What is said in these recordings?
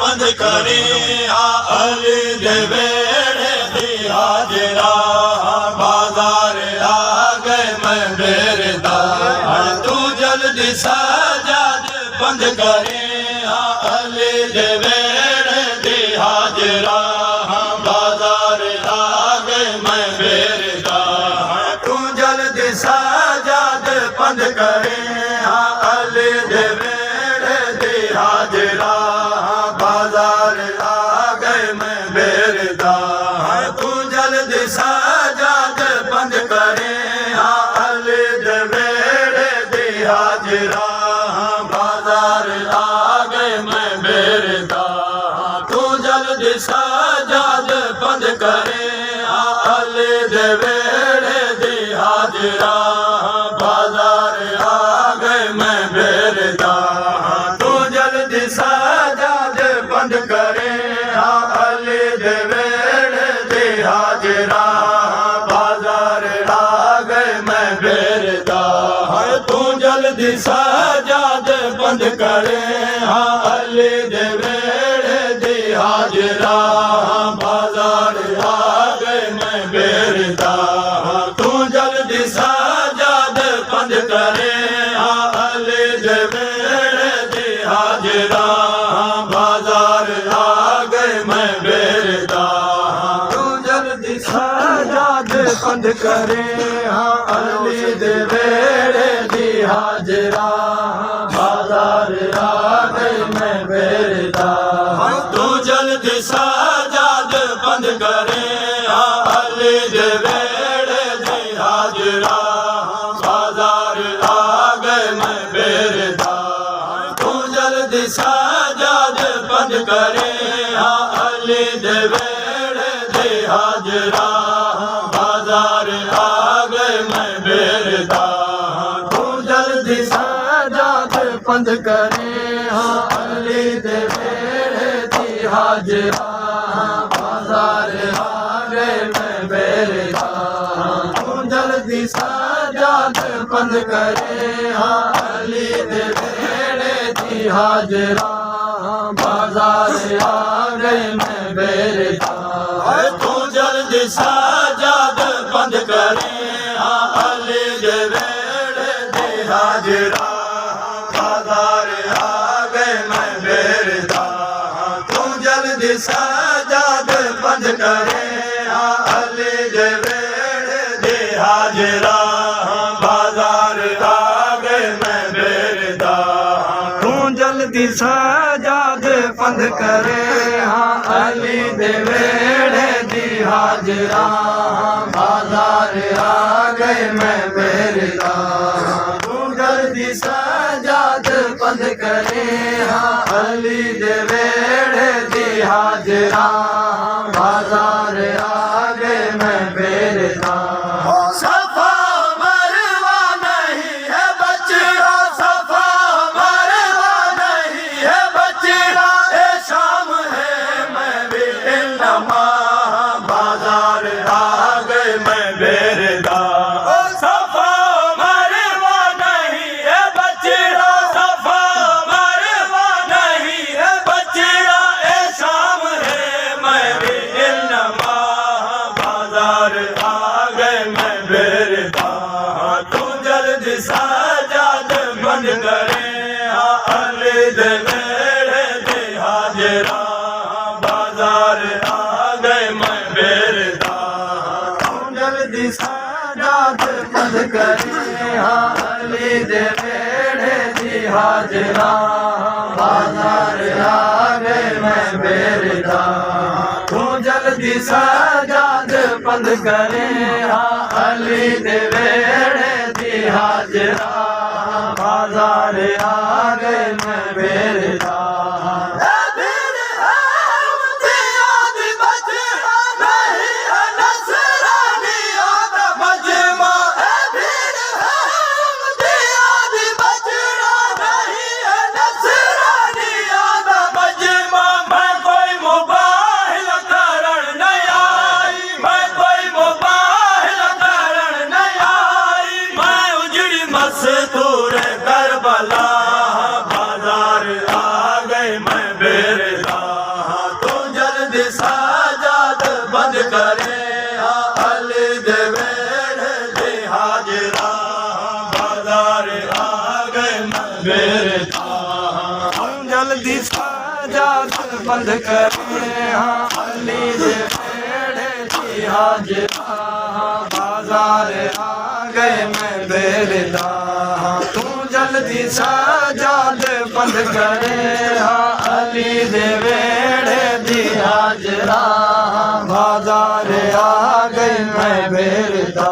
पंध करे अली दे वेड़े दी हाजरा बाजार आ गए मैं बेरदा तू जल्दी सजाद पंध करे अली दे वेड़े दी हाजरा बाजार आ गए मैं बेरदा तू जल्दी सजाद पंध करे अली दे वेड़े दी हाजरा बाजार आ गए मैं बेरदा तू जल्दी सजाद पंध करे अली दे वेड़े दी हाजरा बाजार आ गए मैं बेरदा तू जल्दी सजाद पंध करे अली दे वेड़े दी हाजरा बाजार आ गए मैं बेरदा तू जल्दी सजाद पंध करे अली दे वेड़े दी हाजरा बाजार आ गए मैं बेरदा तू जल्दी सजाद पंध करे अली दे वेड़े दी हाजरा बाजार आ गए मैं बेरदा तू जल्दी सजाद पंध करे अली दे वेड़े दी हाजरा बाजार आ गए मैं बेरदा तू जल्दी सजाद पंध करे अली दे वेड़े दी हाजरा बाजार आ गए मैं बेरदा तू जल्दी सजाद पंध करे अली दे वेड़े दी हाजरा बाजार आ गए मैं बेरदा तू जल्दी सजाद पंध करे अली दे वेड़े दी हाजरा बाजार आ गए मैं बेरदा तू जल्दी सजाद पंध करे अली दे वेड़े दी हाजरा बाजार आ गए मैं बेरदा तू जल्दी सजाद पंध करे अली दे वेड़े दी हाजरा बाजार आ गए मैं बेरदा तू जल्दी सजाद पंध करे अली दे वेड़े दी हाजरा बाजार आ गए मैं बेरदा तू जल्दी सजाद पंध करे अली दे वेड़े दी हाजरा बाजार आ गए मैं बेरदा तू जल्दी सजाद पंध करे अली दे वेड़े दी हाजरा बाजार आ गए मैं बेरदा तू जल्दी सजाद पंध करे अली दे वेड़े दी हाजरा बाजार आ गए मैं बेरदा सफा मरवा नहीं है बचड़ा सफा मरवा नहीं है बचड़ा ए शाम है मैं भी नमा बाजार आ गए मैं बेरदा सफा मरवा नहीं है बचड़ा सफा मरवा नहीं है बचड़ा ए शाम है मैं भी नमा बाजार आ गए मैं बेरदा तू जल्दी सजाद पंध करे अली दे वेड़े दी हाजरा बाजार आ गए मैं बेरदा तू जल्दी सजाद पंध करे अली दे वेड़े दी हाजरा बाजार आ गए मैं बेरदा तू जल्दी सजाद पंध करे अली दे वेड़े दी हाजरा बाजार आ गए मैं बेरदा मस्तूर करबला बाजार आ गए मैं बेरदा। साजाद बंद करे अली दे वेड़े दी हाजरा बाजार आ गए मेरे जल्दी साजाद बंद करे अली दे वेड़े दी हाजरा बाजार आ गए मैं बेरदा तू जल्दी साजाद बंद करे अली दे वेड़े दी हाजरा बाजार आ गई मैं बेरदा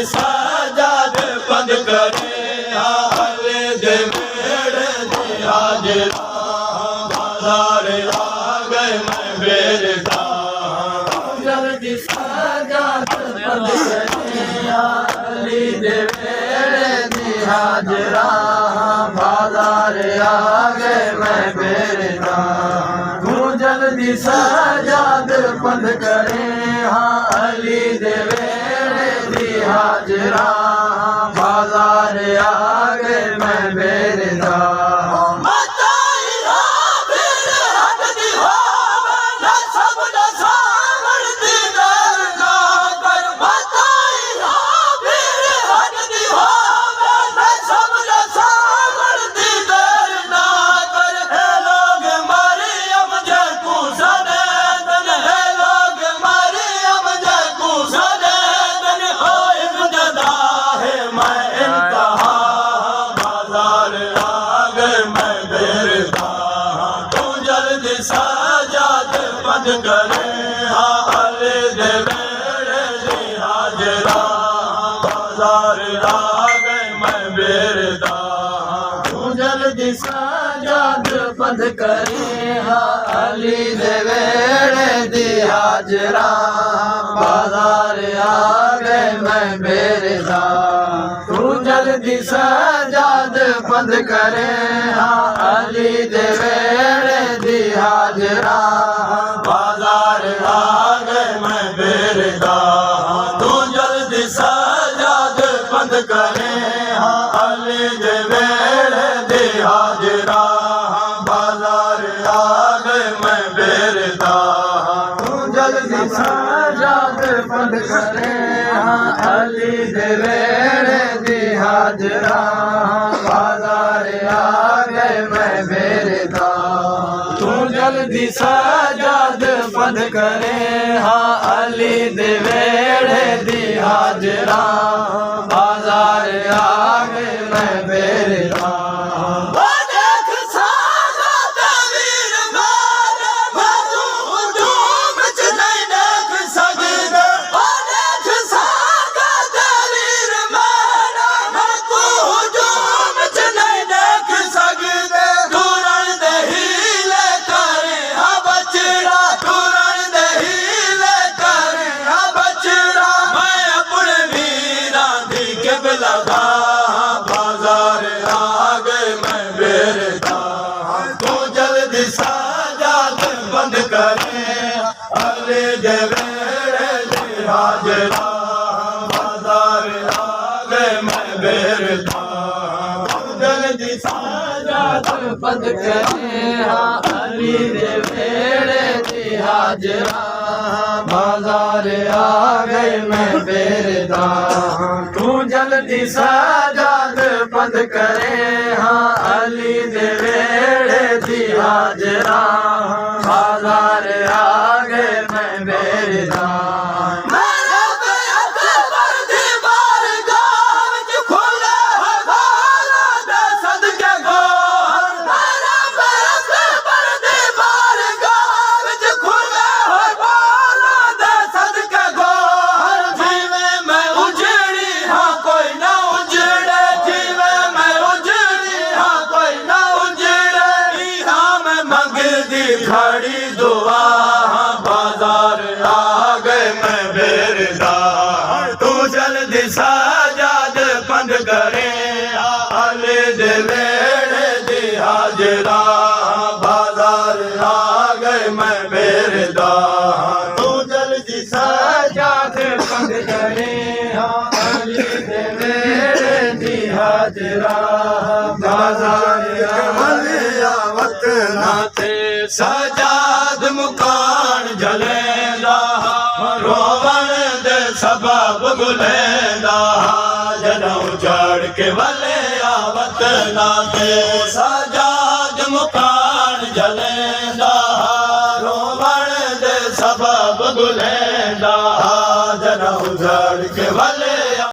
साजाद बंद करे अली दे वेड़े दी हाजरा बाजार आ गए मैं बेरदा जल्दी साजाद बंद करे अली दे वेड़े दी हाजरा बाजार आ गए मैं बेरदा तू जल्दी साजाद बंद करे अली दे हाजरा बाजार आ गए मैं बेरदा साजाद बंद करे अली दे वेड़े दी हाजरा बाजार आ गए मैं बेरदा तू जल्दी साजाद बंद करे अली दे वेड़े दी हाजरा बाजार आ गए मैं बेरदा तू जल्दी साजाद बंद करे अली दे वेड़े दी हाजरा बाजार आ गए मैं बेरदा तू जल्दी साजाद बंद करे अली दे वेड़े दी हाजरा बाजार आ गए मैं बेरदा तू जल्दी साजाद बंद करे अली दे वेड़े दी हाजरा बाजार आ गए मैं बेरदा तू जल्दी साजाद बंद करे अली दे वेड़े दी हाजरा बाजार आ गए मैं बेरदा साजाद बंद करे अली दे वेड़े दी हाजरा बाजार आ गए मैं बेरदा जल्दी साजाद बंद करे अली दे वेड़े दी हाजरा बाजार आ गए मैं बेरदा तू जल्दी साजाद बंद करे अली दे वेड़े दी हाजरा बाजार आ गए मैं बेरदा कोई मंगदी खड़ी दुआ बाजार आ गए मैं बेरदा तू जल्दी सजाद बंद करे अली दे वेड़े दी हाजरा बाजार आ गए मैं बेरदा तू जल्दी सजाद बंद करे अली दे वेड़े दी हाजरा बाजार आवत ना थे सजाद मुकान जलेंदा रोवण दे सबब गुलेंदा जदों चढ़ के वले आवत ना थे सजाद मुकान जलेंदा रोवण दे सबब गुलेंदा जदों चढ़ के वले